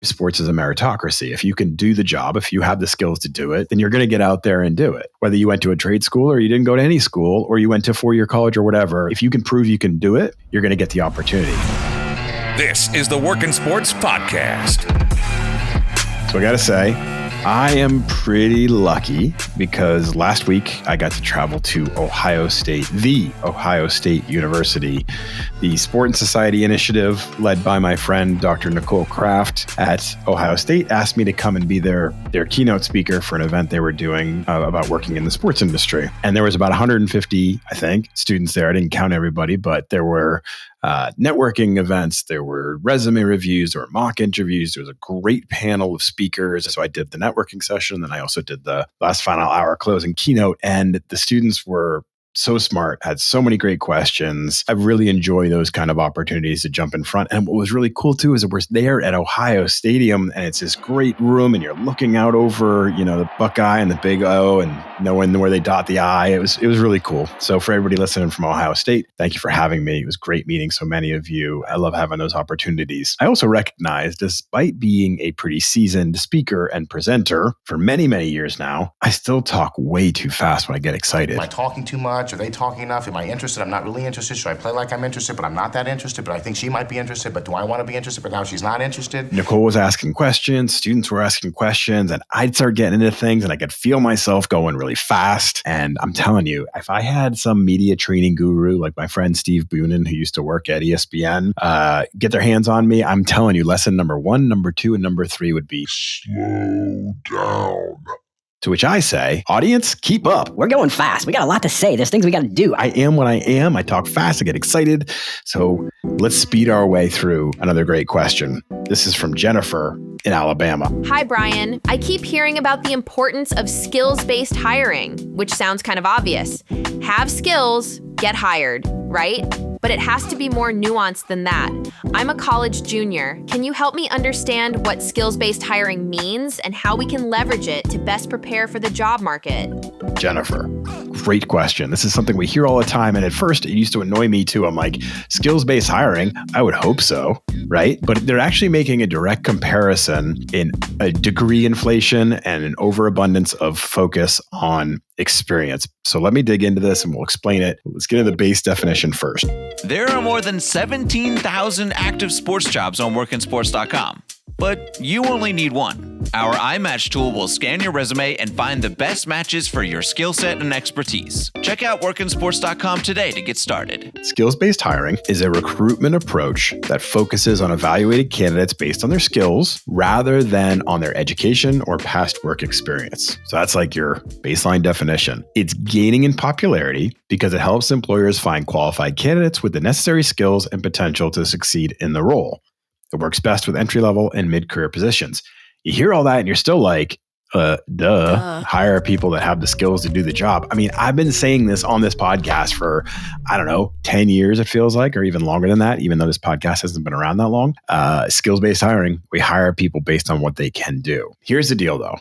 Sports is a meritocracy. If you can do the job, if you have the skills to do it, then you're going to get out there and do it. Whether you went to a trade school or you didn't go to any school or you went to 4-year college or whatever, if you can prove you can do it, you're going to get the opportunity. This is the Workin' Sports Podcast. So I got to say, I am pretty lucky because last week I got to travel to Ohio State, the Ohio State University. The Sport and Society Initiative, led by my friend, Dr. Nicole Kraft at Ohio State, asked me to come and be their keynote speaker for an event they were doing about working in the sports industry. And there was about 150, I think, students there. I didn't count everybody, but there were networking events, there were resume reviews, there were mock interviews. There was a great panel of speakers. So I did the networking session, then I also did the last final hour closing keynote, and the students were so smart, had so many great questions. I really enjoy those kind of opportunities to jump in front. And what was really cool too is that we're there at Ohio Stadium and it's this great room and you're looking out over, the Buckeye and the Big O and knowing where they dot the I. It was really cool. So for everybody listening from Ohio State, thank you for having me. It was great meeting so many of you. I love having those opportunities. I also recognize, despite being a pretty seasoned speaker and presenter for many, many years now, I still talk way too fast when I get excited. Am I talking too much? Are they talking enough? Am I interested? I'm not really interested. Should I play like I'm interested, but I'm not that interested, but I think she might be interested, but do I want to be interested, but now she's not interested? Nicole was asking questions, students were asking questions, and I'd start getting into things and I could feel myself going really fast. And I'm telling you, if I had some media training guru like my friend Steve Boonin, who used to work at ESPN, get their hands on me, I'm telling you, lesson number 1, number 2, and number 3 would be slow down. To which I say, audience, keep up. We're going fast. We got a lot to say. There's things we got to do. I am what I am. I talk fast. I get excited. So let's speed our way through another great question. This is from Jennifer in Alabama. Hi, Brian. I keep hearing about the importance of skills-based hiring, which sounds kind of obvious. Have skills, get hired, right? But it has to be more nuanced than that. I'm a college junior. Can you help me understand what skills-based hiring means and how we can leverage it to best prepare for the job market? Jennifer, great question. This is something we hear all the time. And at first, it used to annoy me too. I'm like, skills-based hiring? I would hope so, right? But they're actually making a direct comparison in a degree inflation and an overabundance of focus on experience. So let me dig into this and we'll explain it. Let's get into the base definition first. There are more than 17,000 active sports jobs on workinsports.com. But you only need one. Our iMatch tool will scan your resume and find the best matches for your skill set and expertise. Check out workinsports.com today to get started. Skills-based hiring is a recruitment approach that focuses on evaluating candidates based on their skills rather than on their education or past work experience. So that's like your baseline definition. It's gaining in popularity because it helps employers find qualified candidates with the necessary skills and potential to succeed in the role. It works best with entry-level and mid-career positions. You hear all that and you're still like, hire people that have the skills to do the job. I mean, I've been saying this on this podcast for, 10 years, it feels like, or even longer than that, even though this podcast hasn't been around that long. Skills-based hiring, we hire people based on what they can do. Here's the deal, though.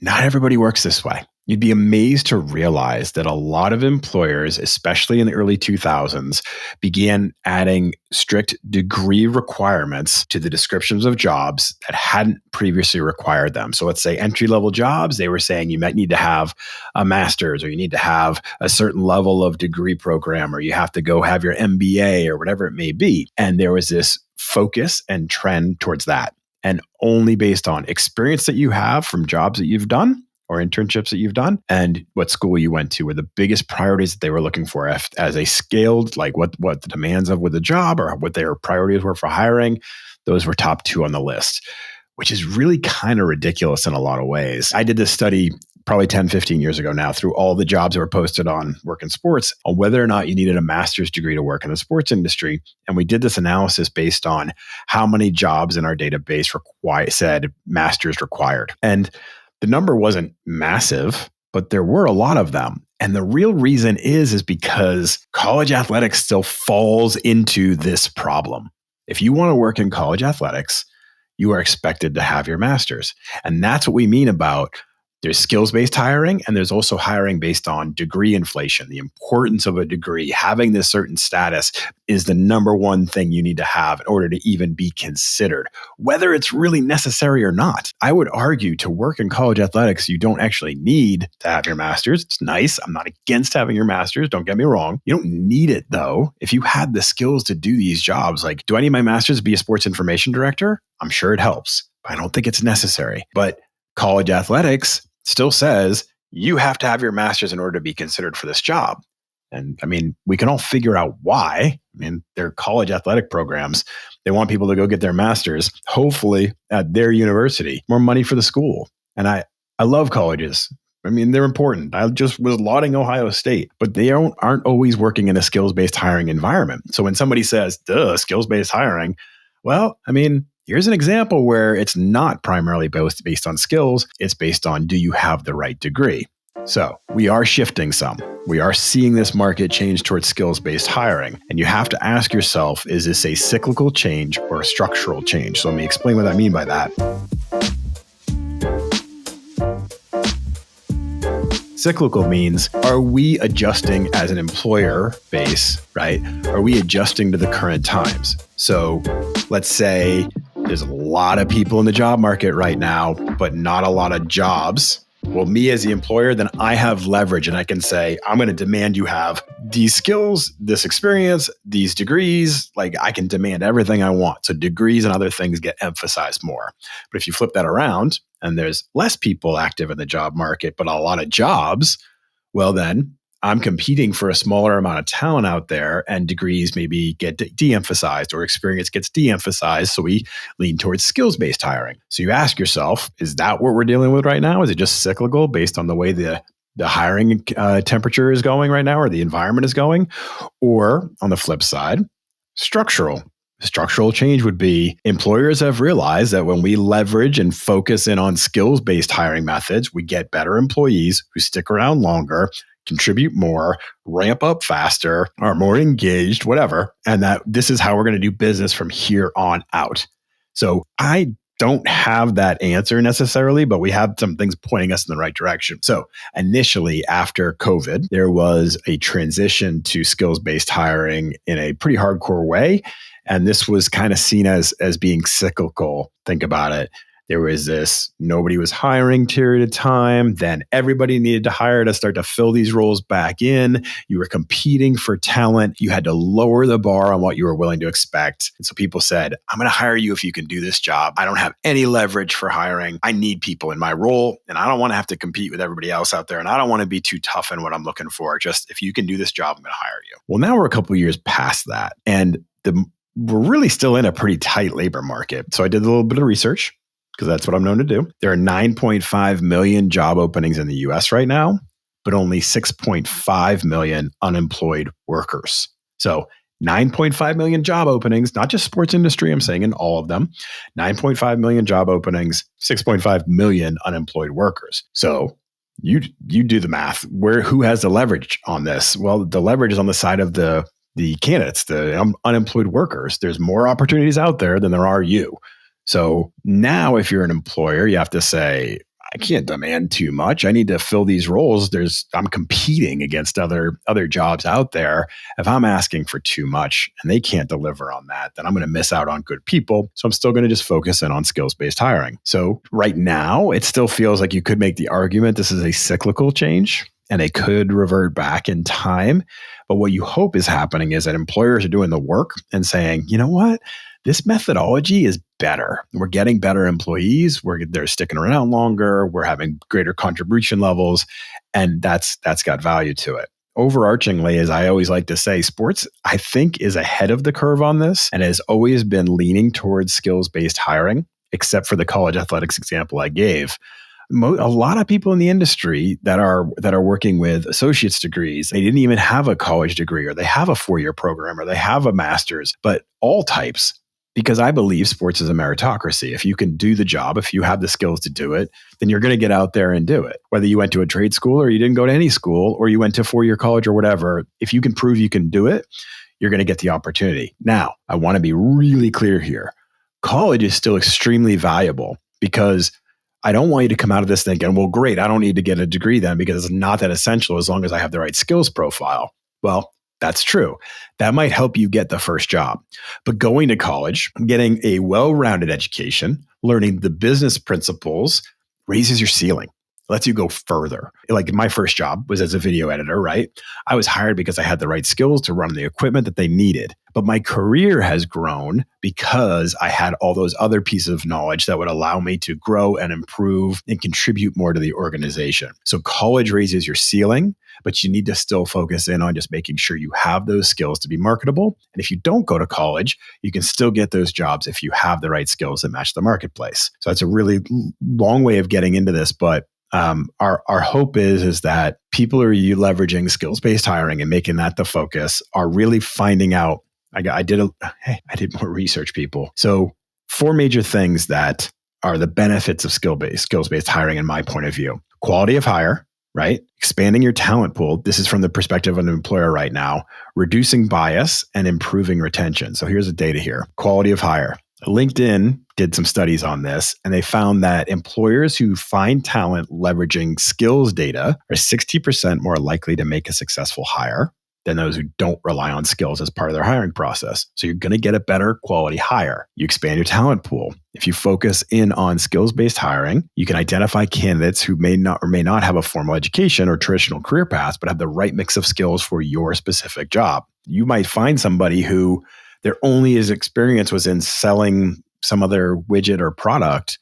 Not everybody works this way. You'd be amazed to realize that a lot of employers, especially in the early 2000s, began adding strict degree requirements to the descriptions of jobs that hadn't previously required them. So let's say entry-level jobs, they were saying you might need to have a master's or you need to have a certain level of degree program or you have to go have your MBA or whatever it may be. And there was this focus and trend towards that. And only based on experience that you have from jobs that you've done or internships that you've done and what school you went to were the biggest priorities that they were looking for as a scaled, like what the demands of with the job or what their priorities were for hiring. Those were top 2 on the list, which is really kind of ridiculous in a lot of ways. I did this study probably 10, 15 years ago now through all the jobs that were posted on Workin' Sports on whether or not you needed a master's degree to work in the sports industry. And we did this analysis based on how many jobs in our database said master's required. And the number wasn't massive, but there were a lot of them. And the real reason is because college athletics still falls into this problem. If you want to work in college athletics, you are expected to have your master's. And that's what we mean about There's skills-based hiring, and there's also hiring based on degree inflation. The importance of a degree, having this certain status is the number one thing you need to have in order to even be considered, whether it's really necessary or not. I would argue to work in college athletics, you don't actually need to have your master's. It's nice. I'm not against having your master's. Don't get me wrong. You don't need it though. If you had the skills to do these jobs, like, do I need my master's to be a sports information director? I'm sure it helps, but I don't think it's necessary. But college athletics still says you have to have your master's in order to be considered for this job. And I mean, we can all figure out why. I mean, they're college athletic programs. They want people to go get their master's, hopefully at their university, more money for the school. And I love colleges. I mean, they're important. I just was lauding Ohio State, but they aren't always working in a skills-based hiring environment. So when somebody says, duh, skills-based hiring, well, I mean, here's an example where it's not primarily based on skills. It's based on, do you have the right degree? So we are shifting some. We are seeing this market change towards skills-based hiring. And you have to ask yourself, is this a cyclical change or a structural change? So let me explain what I mean by that. Cyclical means, are we adjusting as an employer base, right? Are we adjusting to the current times? So let's say there's a lot of people in the job market right now, but not a lot of jobs. Well, me as the employer, then I have leverage and I can say, I'm going to demand you have these skills, this experience, these degrees. Like, I can demand everything I want. So degrees and other things get emphasized more. But if you flip that around and there's less people active in the job market, but a lot of jobs, well, then I'm competing for a smaller amount of talent out there, and degrees maybe get de-emphasized or experience gets de-emphasized. So we lean towards skills-based hiring. So you ask yourself, is that what we're dealing with right now? Is it just cyclical based on the way the hiring temperature is going right now, or the environment is going? Or on the flip side, structural. Structural change would be, employers have realized that when we leverage and focus in on skills-based hiring methods, we get better employees who stick around longer, contribute more, ramp up faster, are more engaged, whatever. And that this is how we're going to do business from here on out. So I don't have that answer necessarily, but we have some things pointing us in the right direction. So initially, after COVID, there was a transition to skills-based hiring in a pretty hardcore way. And this was kind of seen as being cyclical. Think about it. There was this, nobody was hiring period of time. Then everybody needed to hire to start to fill these roles back in. You were competing for talent. You had to lower the bar on what you were willing to expect. And so people said, I'm going to hire you if you can do this job. I don't have any leverage for hiring. I need people in my role, and I don't want to have to compete with everybody else out there. And I don't want to be too tough in what I'm looking for. Just if you can do this job, I'm going to hire you. Well, now we're a couple of years past that. And we're really still in a pretty tight labor market. So I did a little bit of research, because that's what I'm known to do. There are 9.5 million job openings in the US right now, but only 6.5 million unemployed workers. So 9.5 million job openings, not just sports industry, I'm saying in all of them. 9.5 million job openings, 6.5 million unemployed workers. So you do the math. Who has the leverage on this? Well, the leverage is on the side of the candidates, the unemployed workers. There's more opportunities out there than there are you. So now if you're an employer, you have to say, I can't demand too much. I need to fill these roles. I'm competing against other jobs out there. If I'm asking for too much and they can't deliver on that, then I'm going to miss out on good people. So I'm still going to just focus in on skills-based hiring. So right now, it still feels like you could make the argument this is a cyclical change and it could revert back in time. But what you hope is happening is that employers are doing the work and saying, you know what? This methodology is better. We're getting better employees. They're sticking around longer. We're having greater contribution levels, and that's got value to it. Overarchingly, as I always like to say, sports, I think, is ahead of the curve on this and has always been leaning towards skills-based hiring, except for the college athletics example I gave. A lot of people in the industry that are working with associate's degrees, they didn't even have a college degree, or they have a 4-year program, or they have a master's, but all types. Because I believe sports is a meritocracy. If you can do the job, if you have the skills to do it, then you're going to get out there and do it. Whether you went to a trade school or you didn't go to any school or you went to 4-year college or whatever, if you can prove you can do it, you're going to get the opportunity. Now, I want to be really clear here. College is still extremely valuable because I don't want you to come out of this thinking, well, great, I don't need to get a degree then because it's not that essential as long as I have the right skills profile. Well, that's true. That might help you get the first job. But going to college, getting a well-rounded education, learning the business principles raises your ceiling. Lets you go further. Like my first job was as a video editor, right? I was hired because I had the right skills to run the equipment that they needed. But my career has grown because I had all those other pieces of knowledge that would allow me to grow and improve and contribute more to the organization. So college raises your ceiling, but you need to still focus in on just making sure you have those skills to be marketable. And if you don't go to college, you can still get those jobs if you have the right skills that match the marketplace. So that's a really long way of getting into this, but our hope is that people are leveraging skills-based hiring and making that the focus, are really finding out. I did more research, people. So 4 major things that are the benefits of skills-based hiring in my point of view. Quality of hire, right? Expanding your talent pool. This is from the perspective of an employer right now. Reducing bias and improving retention. So here's the data here. Quality of hire. LinkedIn did some studies on this, and they found that employers who find talent leveraging skills data are 60% more likely to make a successful hire than those who don't rely on skills as part of their hiring process. So you're going to get a better quality hire. You expand your talent pool. If you focus in on skills-based hiring, you can identify candidates who may not have a formal education or traditional career paths, but have the right mix of skills for your specific job. You might find somebody who their only experience was in selling some other widget or product,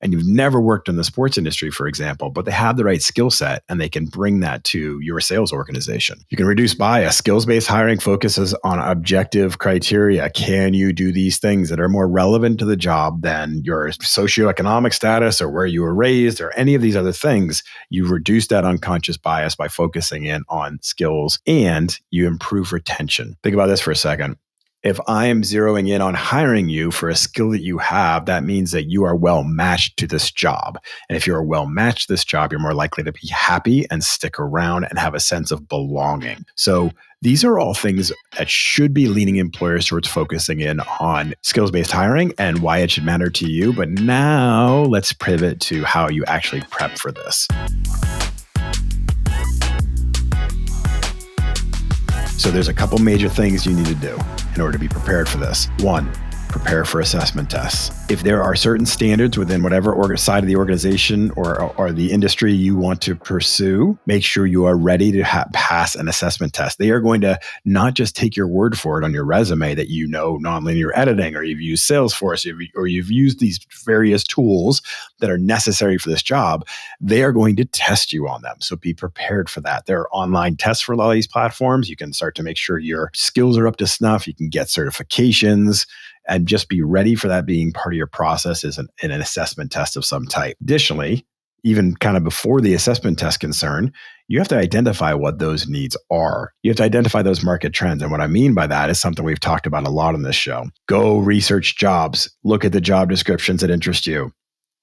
and you've never worked in the sports industry, for example, but they have the right skill set and they can bring that to your sales organization. You can reduce bias. Skills-based hiring focuses on objective criteria. Can you do these things that are more relevant to the job than your socioeconomic status or where you were raised or any of these other things? You reduce that unconscious bias by focusing in on skills, and you improve retention. Think about this for a second. If I am zeroing in on hiring you for a skill that you have, that means that you are well matched to this job. And if you're well matched to this job, you're more likely to be happy and stick around and have a sense of belonging. So these are all things that should be leading employers towards focusing in on skills-based hiring and why it should matter to you. But now let's pivot to how you actually prep for this. So there's a couple major things you need to do in order to be prepared for this. 1, prepare for assessment tests. If there are certain standards within whatever side of the organization or the industry you want to pursue, make sure you are ready to pass an assessment test. They are going to not just take your word for it on your resume that you know nonlinear editing, or you've used Salesforce, or you've used these various tools that are necessary for this job. They are going to test you on them. So be prepared for that. There are online tests for a lot of these platforms. You can start to make sure your skills are up to snuff. You can get certifications, and just be ready for that being part of your process is an assessment test of some type. Additionally, even kind of before the assessment test concern, you have to identify what those needs are. You have to identify those market trends. And what I mean by that is something we've talked about a lot on this show. Go research jobs, look at the job descriptions that interest you,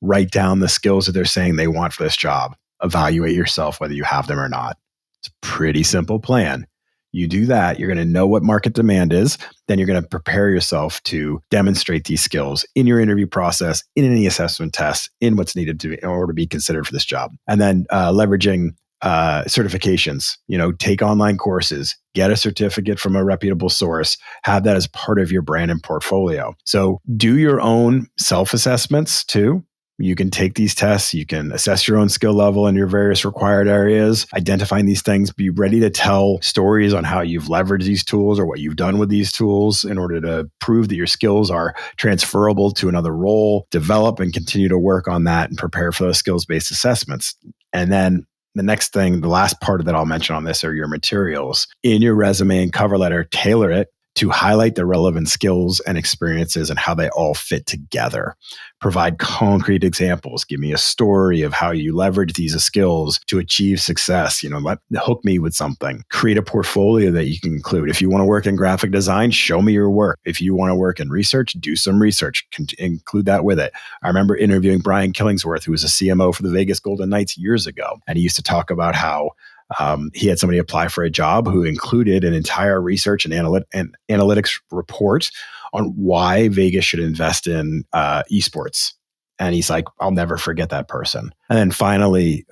write down the skills that they're saying they want for this job, evaluate yourself whether you have them or not. It's a pretty simple plan. You do that, you're going to know what market demand is. Then you're going to prepare yourself to demonstrate these skills in your interview process, in any assessment test, in what's needed in order to be considered for this job. And then leveraging certifications, take online courses, get a certificate from a reputable source, have that as part of your brand and portfolio. So do your own self-assessments too. You can take these tests, you can assess your own skill level in your various required areas, identifying these things, be ready to tell stories on how you've leveraged these tools or what you've done with these tools in order to prove that your skills are transferable to another role, develop and continue to work on that and prepare for those skills-based assessments. And then the next thing, the last part that I'll mention on this are your materials. In your resume and cover letter, tailor it to highlight the relevant skills and experiences and how they all fit together. Provide concrete examples. Give me a story of how you leverage these skills to achieve success. Hook me with something. Create a portfolio that you can include. If you want to work in graphic design, show me your work. If you want to work in research, do some research. Include that with it. I remember interviewing Brian Killingsworth, who was a CMO for the Vegas Golden Knights years ago. And he used to talk about how he had somebody apply for a job who included an entire research and analytics report on why Vegas should invest in esports. And he's like, I'll never forget that person. And then finally,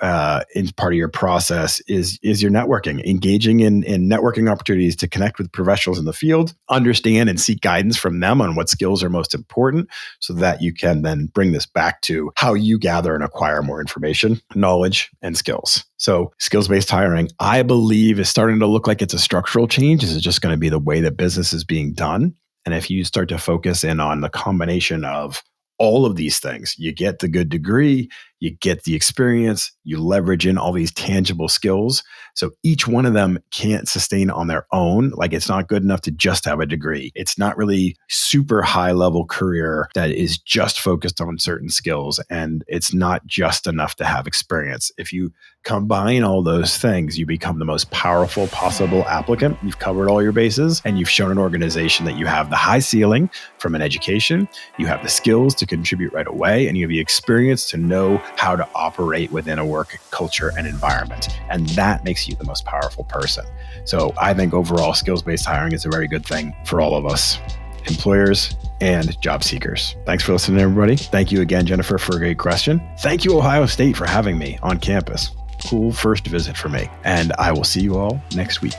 in part of your process is your networking, engaging in networking opportunities to connect with professionals in the field, understand and seek guidance from them on what skills are most important so that you can then bring this back to how you gather and acquire more information, knowledge, and skills. So skills-based hiring, I believe, is starting to look like it's a structural change. This is just going to be the way that business is being done. And if you start to focus in on the combination of all of these things, you get the good degree, you get the experience, you leverage in all these tangible skills. So each one of them can't sustain on their own. Like, it's not good enough to just have a degree. It's not really super high level career that is just focused on certain skills. And it's not just enough to have experience. If you combine all those things, you become the most powerful possible applicant. You've covered all your bases and you've shown an organization that you have the high ceiling from an education, you have the skills to contribute right away, and you have the experience to know how to operate within a work culture and environment. And that makes you the most powerful person. So I think overall skills-based hiring is a very good thing for all of us, employers and job seekers. Thanks for listening, everybody. Thank you again, Jennifer, for a great question. Thank you, Ohio State, for having me on campus. Cool first visit for me. And I will see you all next week.